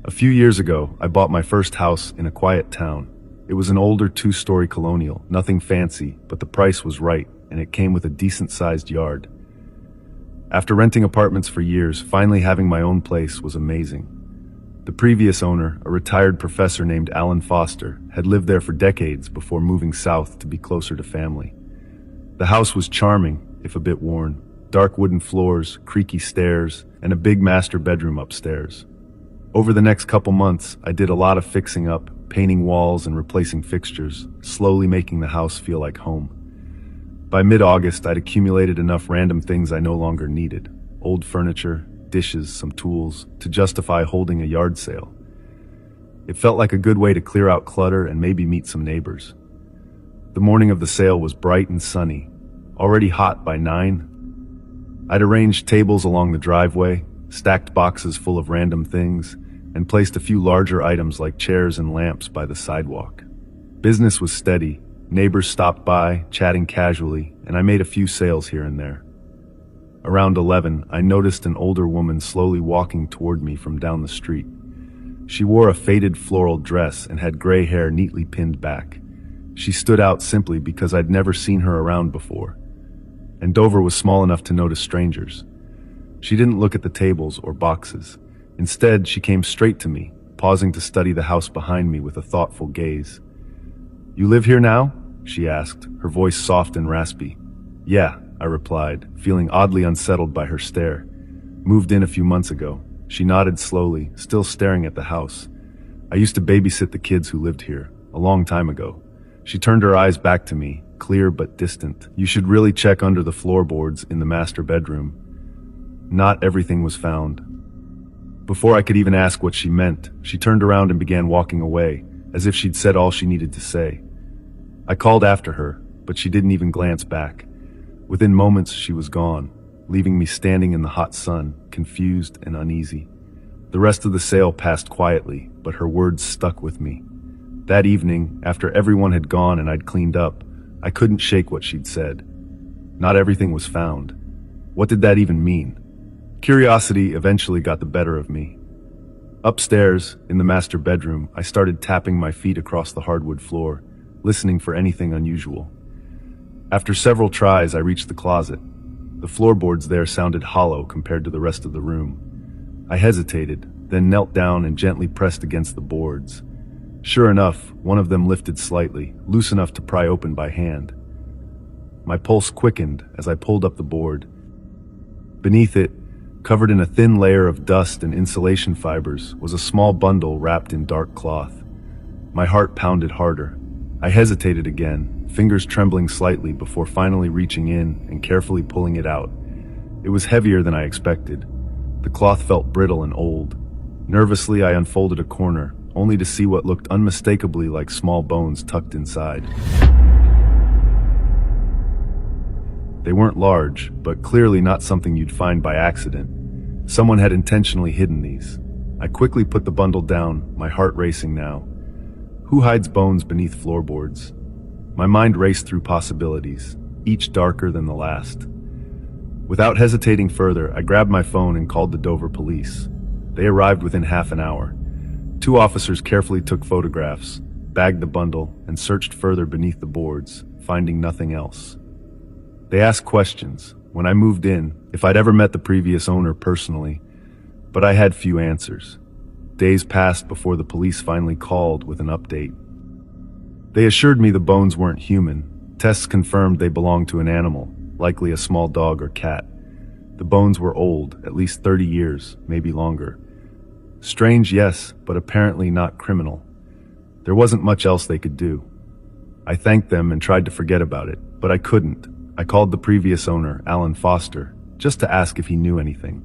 A few years ago, I bought my first house in a quiet town. It was an older two-story colonial, nothing fancy, but the price was right, and it came with a decent-sized yard. After renting apartments for years, finally having my own place was amazing. The previous owner, a retired professor named Alan Foster, had lived there for decades before moving south to be closer to family. The house was charming, if a bit worn. Dark wooden floors, creaky stairs, and a big master bedroom upstairs. Over the next couple months, I did a lot of fixing up, painting walls and replacing fixtures, slowly making the house feel like home. By mid-August, I'd accumulated enough random things I no longer needed. Old furniture, dishes, some tools, to justify holding a yard sale. It felt like a good way to clear out clutter and maybe meet some neighbors. The morning of the sale was bright and sunny, already hot by 9. I'd arranged tables along the driveway, stacked boxes full of random things, and placed a few larger items like chairs and lamps by the sidewalk. Business was steady. Neighbors stopped by, chatting casually, and I made a few sales here and there. Around 11, I noticed an older woman slowly walking toward me from down the street. She wore a faded floral dress and had gray hair neatly pinned back. She stood out simply because I'd never seen her around before. And Dover was small enough to notice strangers. She didn't look at the tables or boxes. Instead, she came straight to me, pausing to study the house behind me with a thoughtful gaze. "You live here now?" she asked, her voice soft and raspy. "Yeah," I replied, feeling oddly unsettled by her stare. "Moved in a few months ago." She nodded slowly, still staring at the house. "I used to babysit the kids who lived here, a long time ago." She turned her eyes back to me, clear but distant. "You should really check under the floorboards in the master bedroom. Not everything was found." Before I could even ask what she meant, she turned around and began walking away, as if she'd said all she needed to say. I called after her, but she didn't even glance back. Within moments, she was gone, leaving me standing in the hot sun, confused and uneasy. The rest of the sale passed quietly, but her words stuck with me. That evening, after everyone had gone and I'd cleaned up, I couldn't shake what she'd said. Not everything was found. What did that even mean? Curiosity eventually got the better of me. Upstairs, in the master bedroom, I started tapping my feet across the hardwood floor, listening for anything unusual. After several tries, I reached the closet. The floorboards there sounded hollow compared to the rest of the room. I hesitated, then knelt down and gently pressed against the boards. Sure enough, one of them lifted slightly, loose enough to pry open by hand. My pulse quickened as I pulled up the board. Beneath it, covered in a thin layer of dust and insulation fibers, was a small bundle wrapped in dark cloth. My heart pounded harder. I hesitated again, fingers trembling slightly before finally reaching in and carefully pulling it out. It was heavier than I expected. The cloth felt brittle and old. Nervously, I unfolded a corner, only to see what looked unmistakably like small bones tucked inside. They weren't large, but clearly not something you'd find by accident. Someone had intentionally hidden these. I quickly put the bundle down, my heart racing now. Who hides bones beneath floorboards? My mind raced through possibilities, each darker than the last. Without hesitating further, I grabbed my phone and called the Dover police. They arrived within half an hour. 2 officers carefully took photographs, bagged the bundle, and searched further beneath the boards, finding nothing else. They asked questions, when I moved in, if I'd ever met the previous owner personally, but I had few answers. Days passed before the police finally called with an update. They assured me the bones weren't human. Tests confirmed they belonged to an animal, likely a small dog or cat. The bones were old, at least 30 years, maybe longer. Strange, yes, but apparently not criminal. There wasn't much else they could do. I thanked them and tried to forget about it, but I couldn't. I called the previous owner, Alan Foster, just to ask if he knew anything.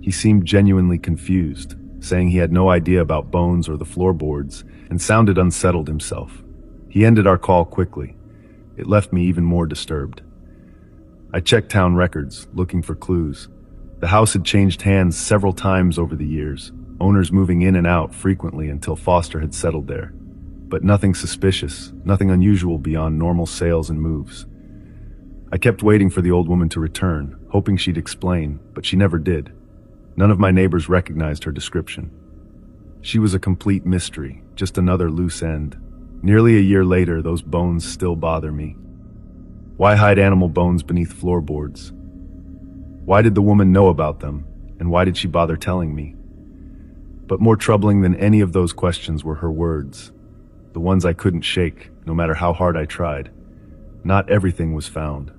He seemed genuinely confused, saying he had no idea about bones or the floorboards, and sounded unsettled himself. He ended our call quickly. It left me even more disturbed. I checked town records, looking for clues. The house had changed hands several times over the years, owners moving in and out frequently until Foster had settled there. But nothing suspicious, nothing unusual beyond normal sales and moves. I kept waiting for the old woman to return, hoping she'd explain, but she never did. None of my neighbors recognized her description. She was a complete mystery, just another loose end. Nearly a year later, those bones still bother me. Why hide animal bones beneath floorboards? Why did the woman know about them, and why did she bother telling me? But more troubling than any of those questions were her words, the ones I couldn't shake, no matter how hard I tried. Not everything was found.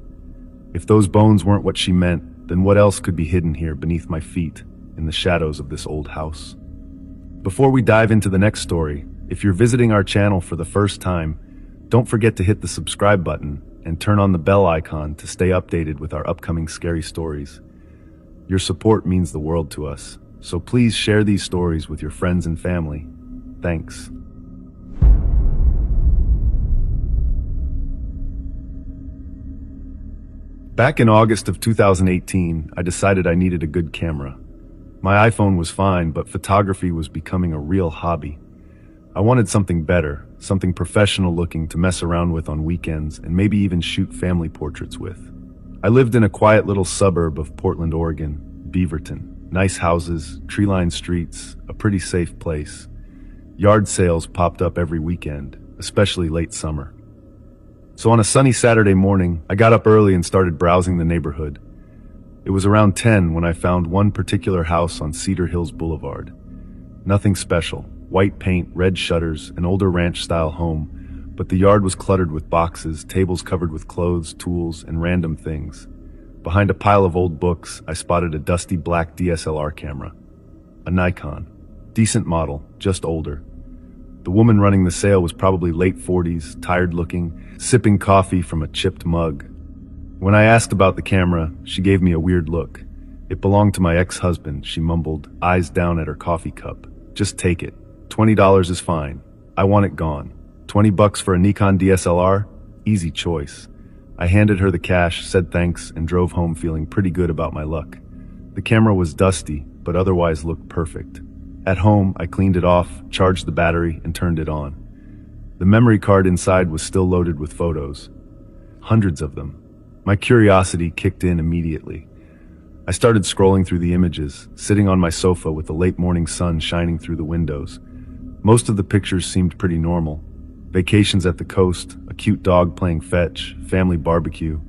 If those bones weren't what she meant, then what else could be hidden here beneath my feet, in the shadows of this old house? Before we dive into the next story, if you're visiting our channel for the first time, don't forget to hit the subscribe button and turn on the bell icon to stay updated with our upcoming scary stories. Your support means the world to us, so please share these stories with your friends and family. Thanks. Back in August of 2018, I decided I needed a good camera. My iPhone was fine, but photography was becoming a real hobby. I wanted something better, something professional looking to mess around with on weekends and maybe even shoot family portraits with. I lived in a quiet little suburb of Portland, Oregon, Beaverton. Nice houses, tree-lined streets, a pretty safe place. Yard sales popped up every weekend, especially late summer. So on a sunny Saturday morning, I got up early and started browsing the neighborhood. It was around 10 when I found one particular house on Cedar Hills Boulevard. Nothing special. White paint, red shutters, an older ranch-style home, but the yard was cluttered with boxes, tables covered with clothes, tools, and random things. Behind a pile of old books, I spotted a dusty black DSLR camera. A Nikon. Decent model, just older. The woman running the sale was probably late 40s, tired-looking, sipping coffee from a chipped mug. When I asked about the camera, she gave me a weird look. It belonged to my ex-husband, she mumbled, eyes down at her coffee cup. Just take it. $20 is fine. I want it gone. $20 for a Nikon DSLR? Easy choice. I handed her the cash, said thanks, and drove home feeling pretty good about my luck. The camera was dusty, but otherwise looked perfect. At home, I cleaned it off, charged the battery, and turned it on. The memory card inside was still loaded with photos. Hundreds of them. My curiosity kicked in immediately. I started scrolling through the images, sitting on my sofa with the late morning sun shining through the windows. Most of the pictures seemed pretty normal. Vacations at the coast, a cute dog playing fetch, family barbecue.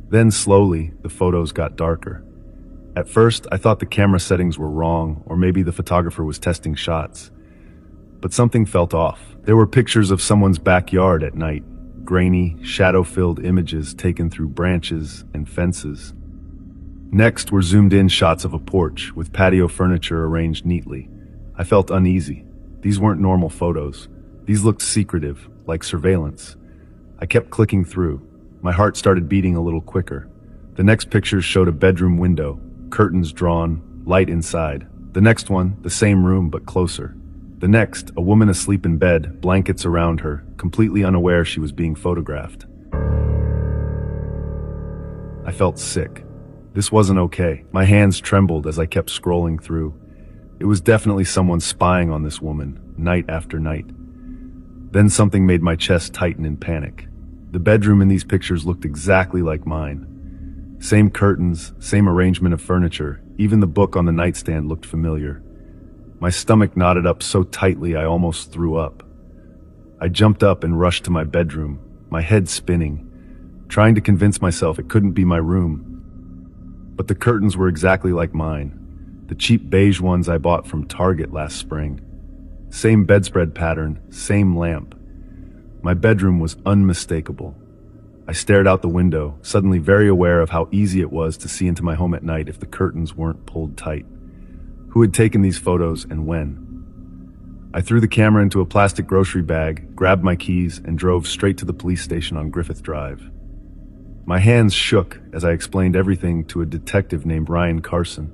Then slowly, the photos got darker. At first, I thought the camera settings were wrong, or maybe the photographer was testing shots. But something felt off. There were pictures of someone's backyard at night, grainy, shadow-filled images taken through branches and fences. Next were zoomed-in shots of a porch, with patio furniture arranged neatly. I felt uneasy. These weren't normal photos. These looked secretive, like surveillance. I kept clicking through. My heart started beating a little quicker. The next pictures showed a bedroom window, curtains drawn, light inside. The next one, the same room but closer. The next, a woman asleep in bed, blankets around her, completely unaware she was being photographed. I felt sick. This wasn't okay. My hands trembled as I kept scrolling through. It was definitely someone spying on this woman, night after night. Then something made my chest tighten in panic. The bedroom in these pictures looked exactly like mine. Same curtains, same arrangement of furniture, even the book on the nightstand looked familiar. My stomach knotted up so tightly I almost threw up. I jumped up and rushed to my bedroom, my head spinning, trying to convince myself it couldn't be my room. But the curtains were exactly like mine. The cheap beige ones I bought from Target last spring. Same bedspread pattern, same lamp. My bedroom was unmistakable. I stared out the window, suddenly very aware of how easy it was to see into my home at night if the curtains weren't pulled tight. Who had taken these photos and when? I threw the camera into a plastic grocery bag, grabbed my keys, and drove straight to the police station on Griffith Drive. My hands shook as I explained everything to a detective named Ryan Carson.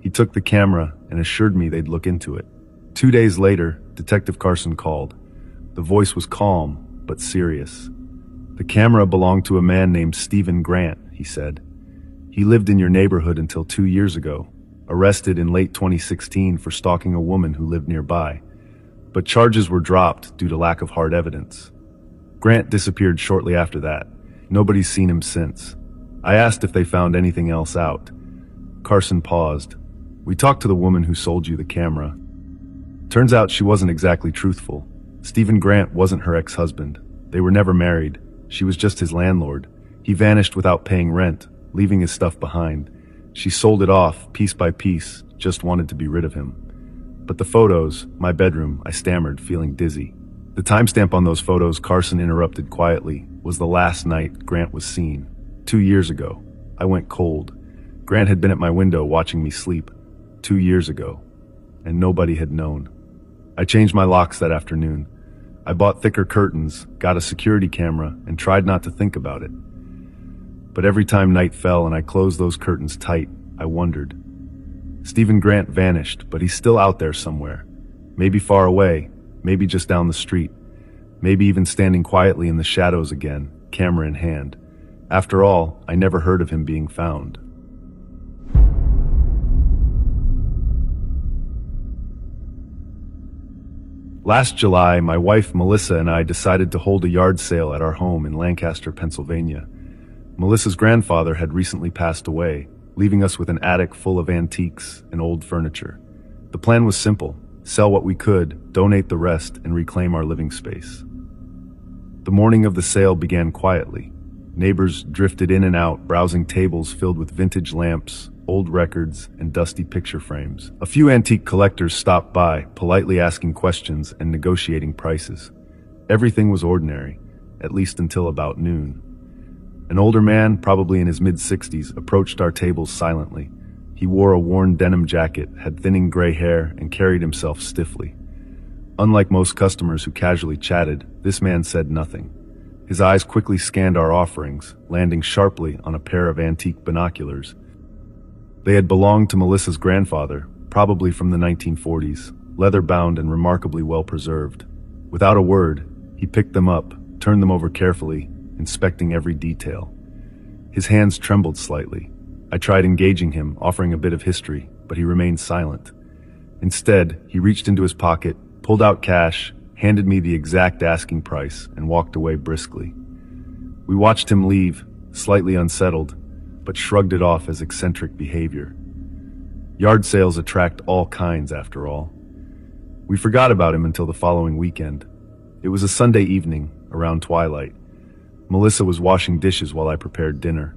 He took the camera and assured me they'd look into it. 2 days later, Detective Carson called. The voice was calm, but serious. The camera belonged to a man named Stephen Grant, he said. He lived in your neighborhood until 2 years ago, arrested in late 2016 for stalking a woman who lived nearby. But charges were dropped due to lack of hard evidence. Grant disappeared shortly after that. Nobody's seen him since. I asked if they found anything else out. Carson paused. We talked to the woman who sold you the camera. Turns out she wasn't exactly truthful. Stephen Grant wasn't her ex-husband. They were never married. She was just his landlord. He vanished without paying rent, leaving his stuff behind. She sold it off, piece by piece, just wanted to be rid of him. But the photos, my bedroom, I stammered, feeling dizzy. The timestamp on those photos, Carson interrupted quietly, was the last night Grant was seen. 2 years ago. I went cold. Grant had been at my window watching me sleep. 2 years ago. And nobody had known. I changed my locks that afternoon. I bought thicker curtains, got a security camera, and tried not to think about it. But every time night fell and I closed those curtains tight, I wondered. Stephen Grant vanished, but he's still out there somewhere. Maybe far away, maybe just down the street, maybe even standing quietly in the shadows again, camera in hand. After all, I never heard of him being found. Last July, my wife Melissa and I decided to hold a yard sale at our home in Lancaster, Pennsylvania. Melissa's grandfather had recently passed away, leaving us with an attic full of antiques and old furniture. The plan was simple: sell what we could, donate the rest, and reclaim our living space. The morning of the sale began quietly. Neighbors drifted in and out, browsing tables filled with vintage lamps, old records, and dusty picture frames. A few antique collectors stopped by, politely asking questions and negotiating prices. Everything was ordinary, at least until about noon. An older man, probably in his mid-60s, approached our tables silently. He wore a worn denim jacket, had thinning gray hair, and carried himself stiffly. Unlike most customers who casually chatted, this man said nothing. His eyes quickly scanned our offerings, landing sharply on a pair of antique binoculars. They had belonged to Melissa's grandfather, probably from the 1940s, leather-bound and remarkably well-preserved. Without a word, he picked them up, turned them over carefully, inspecting every detail. His hands trembled slightly. I tried engaging him, offering a bit of history, but he remained silent. Instead, he reached into his pocket, pulled out cash, handed me the exact asking price, and walked away briskly. We watched him leave, slightly unsettled, but shrugged it off as eccentric behavior. Yard sales attract all kinds, after all. We forgot about him until the following weekend. It was a Sunday evening, around twilight. Melissa was washing dishes while I prepared dinner.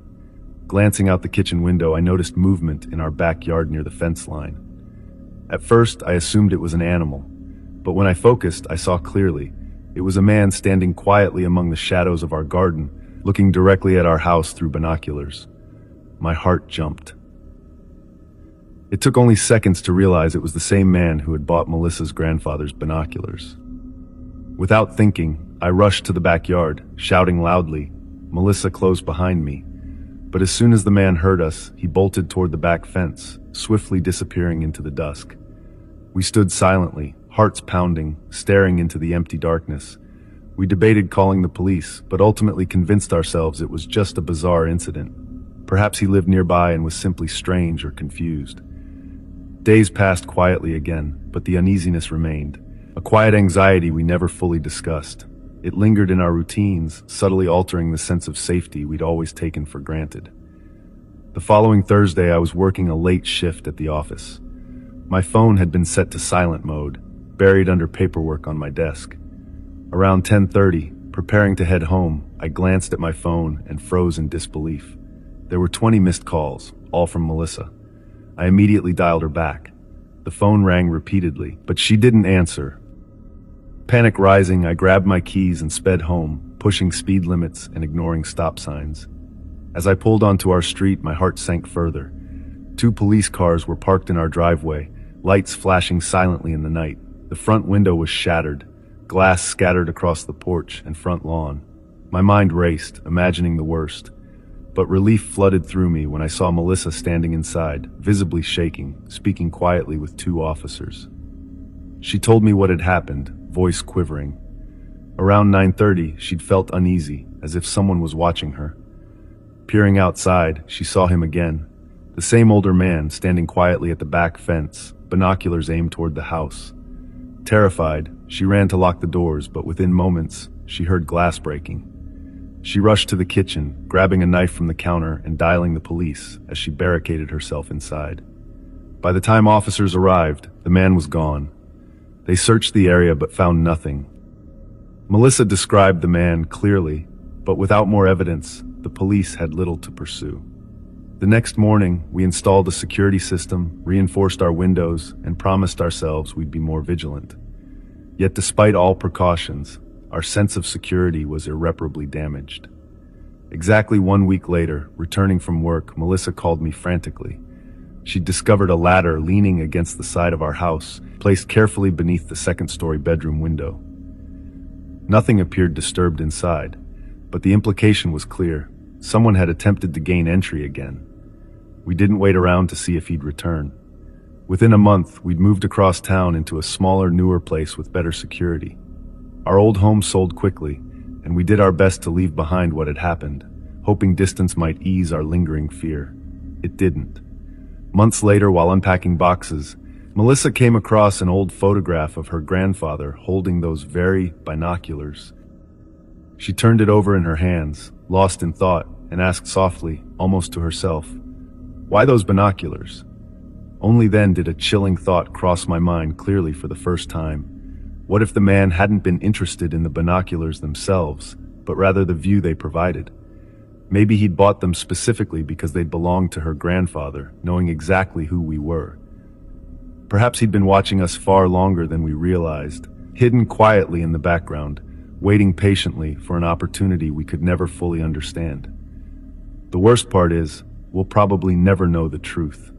Glancing out the kitchen window, I noticed movement in our backyard near the fence line. At first, I assumed it was an animal, but when I focused, I saw clearly. It was a man standing quietly among the shadows of our garden, looking directly at our house through binoculars. My heart jumped. It took only seconds to realize it was the same man who had bought Melissa's grandfather's binoculars. Without thinking, I rushed to the backyard, shouting loudly. Melissa closed behind me. But as soon as the man heard us, he bolted toward the back fence, swiftly disappearing into the dusk. We stood silently, hearts pounding, staring into the empty darkness. We debated calling the police, but ultimately convinced ourselves it was just a bizarre incident. Perhaps he lived nearby and was simply strange or confused. Days passed quietly again, but the uneasiness remained. A quiet anxiety we never fully discussed. It lingered in our routines, subtly altering the sense of safety we'd always taken for granted. The following Thursday, I was working a late shift at the office. My phone had been set to silent mode, buried under paperwork on my desk. Around 10:30, preparing to head home, I glanced at my phone and froze in disbelief. There were 20 missed calls, all from Melissa. I immediately dialed her back. The phone rang repeatedly, but she didn't answer. Panic rising, I grabbed my keys and sped home, pushing speed limits and ignoring stop signs. As I pulled onto our street, my heart sank further. 2 police cars were parked in our driveway, lights flashing silently in the night. The front window was shattered, glass scattered across the porch and front lawn. My mind raced, imagining the worst. But relief flooded through me when I saw Melissa standing inside, visibly shaking, speaking quietly with 2 officers. She told me what had happened, voice quivering. Around 9:30, she'd felt uneasy, as if someone was watching her. Peering outside, she saw him again. The same older man standing quietly at the back fence, binoculars aimed toward the house. Terrified, she ran to lock the doors, but within moments, she heard glass breaking. She rushed to the kitchen, grabbing a knife from the counter and dialing the police as she barricaded herself inside. By the time officers arrived, the man was gone. They searched the area but found nothing. Melissa described the man clearly, but without more evidence, the police had little to pursue. The next morning, we installed a security system, reinforced our windows, and promised ourselves we'd be more vigilant. Yet despite all precautions, our sense of security was irreparably damaged. Exactly 1 week later, returning from work, Melissa called me frantically. She'd discovered a ladder leaning against the side of our house, placed carefully beneath the second-story bedroom window. Nothing appeared disturbed inside, but the implication was clear. Someone had attempted to gain entry again. We didn't wait around to see if he'd return. Within a month, we'd moved across town into a smaller, newer place with better security. Our old home sold quickly, and we did our best to leave behind what had happened, hoping distance might ease our lingering fear. It didn't. Months later, while unpacking boxes, Melissa came across an old photograph of her grandfather holding those very binoculars. She turned it over in her hands, lost in thought, and asked softly, almost to herself, "Why those binoculars?" Only then did a chilling thought cross my mind clearly for the first time. What if the man hadn't been interested in the binoculars themselves, but rather the view they provided? Maybe he'd bought them specifically because they'd belonged to her grandfather, knowing exactly who we were. Perhaps he'd been watching us far longer than we realized, hidden quietly in the background, waiting patiently for an opportunity we could never fully understand. The worst part is, we'll probably never know the truth.